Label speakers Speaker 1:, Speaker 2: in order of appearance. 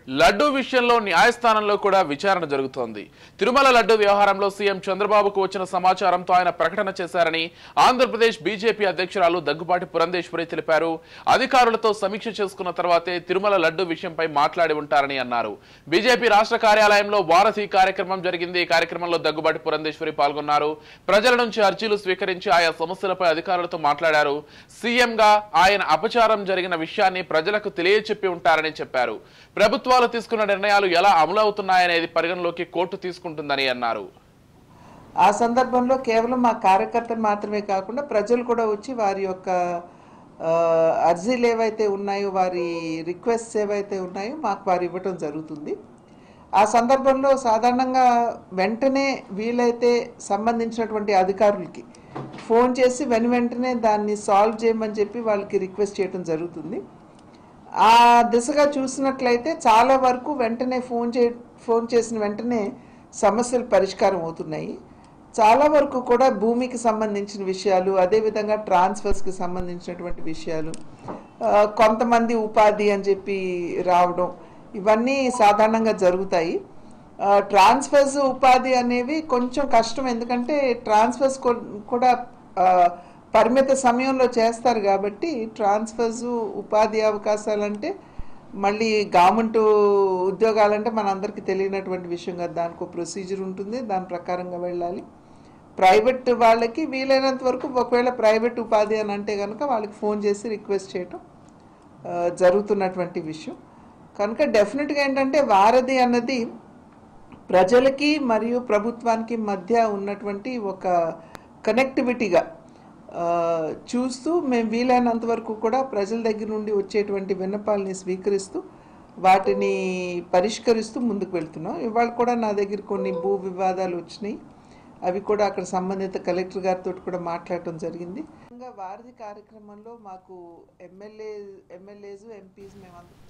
Speaker 1: లడ్డూ విషయంలో న్యాయస్థానంలో కూడా విచారణ జరుగుతోంది. తిరుమల లడ్డూ వ్యవహారంలో సీఎం చంద్రబాబుకు వచ్చిన సమాచారంతో ఆయన ప్రకటన చేశారని ఆంధ్రప్రదేశ్ బీజేపీ అధ్యక్షురాలు దగ్గుబాటి పురంధేశ్వరి తెలిపారు. అధికారులతో సమీక్ష చేసుకున్న తర్వాతే తిరుమల లడ్డూ విషయంపై మాట్లాడి ఉంటారని అన్నారు. బీజేపీ రాష్ట్ర కార్యాలయంలో వారధి కార్యక్రమం జరిగింది. ఈ కార్యక్రమంలో దగ్గుబాటి పురంధేశ్వరి పాల్గొన్నారు. ప్రజల నుంచి అర్జీలు స్వీకరించి ఆయా సమస్యలపై అధికారులతో మాట్లాడారు. సీఎంగా ఆయన అపచారం జరిగిన విషయాన్ని ప్రజలకు తెలియచెప్పి ఉంటారని చెప్పారు. ప్రభుత్వాలు తీసుకున్న నిర్ణయాలు ఎలా అమలు అవుతున్నాయనేది పరిగణలోకి కోర్టు తీసుకుంటుందని అన్నారు.
Speaker 2: ఆ సందర్భంలో కేవలం మా కార్యకర్తలు మాత్రమే కాకుండా ప్రజలు కూడా వచ్చి వారి యొక్క అర్జీలు ఏవైతే ఉన్నాయో, వారి రిక్వెస్ట్స్ ఏవైతే ఉన్నాయో మాకు వారు ఇవ్వటం జరుగుతుంది. ఆ సందర్భంలో సాధారణంగా వెంటనే వీలైతే సంబంధించినటువంటి అధికారులకి ఫోన్ చేసి వెంటనే దాన్ని సాల్వ్ చేయమని చెప్పి వాళ్ళకి రిక్వెస్ట్ చేయడం జరుగుతుంది. ఆ దిశగా చూసినట్లయితే చాలా వరకు వెంటనే ఫోన్ చేసిన వెంటనే సమస్యలు పరిష్కారం అవుతున్నాయి. చాలా వరకు కూడా భూమికి సంబంధించిన విషయాలు, అదేవిధంగా ట్రాన్స్ఫర్స్కి సంబంధించినటువంటి విషయాలు, కొంతమంది ఉపాధి అని చెప్పి రావడం, ఇవన్నీ సాధారణంగా జరుగుతాయి. ట్రాన్స్ఫర్స్, ఉపాధి అనేవి కొంచెం కష్టం. ఎందుకంటే ట్రాన్స్ఫర్స్ కూడా పరిమిత సమయంలో చేస్తారు కాబట్టి ట్రాన్స్ఫర్స్, ఉపాధి అవకాశాలు అంటే మళ్ళీ గవర్నమెంట్ ఉద్యోగాలంటే మనందరికీ తెలియనటువంటి విషయం కదా. దానికి ఒక ప్రొసీజర్ ఉంటుంది, దాని ప్రకారంగా వెళ్ళాలి. ప్రైవేట్ వాళ్ళకి వీలైనంత వరకు ఒకవేళ ప్రైవేట్ ఉపాధి అని అంటే కనుక వాళ్ళకి ఫోన్ చేసి రిక్వెస్ట్ చేయటం జరుగుతున్నటువంటి విషయం. కనుక డెఫినెట్గా ఏంటంటే వారధి అన్నది ప్రజలకి మరియు ప్రభుత్వానికి మధ్య ఉన్నటువంటి ఒక కనెక్టివిటీగా చూస్తూ మేము వీలైనంత వరకు కూడా ప్రజల దగ్గర నుండి వచ్చేటువంటి విన్నపాలని స్వీకరిస్తూ వాటిని పరిష్కరిస్తూ ముందుకు వెళ్తున్నాం. ఇవాళ కూడా నా దగ్గర కొన్ని భూ వివాదాలు వచ్చినాయి. అవి కూడా అక్కడ సంబంధిత కలెక్టర్ గారితో కూడా మాట్లాడటం జరిగింది. వారధి కార్యక్రమంలో మాకు ఎమ్మెల్యేస్, ఎంపీస్ మేమందరం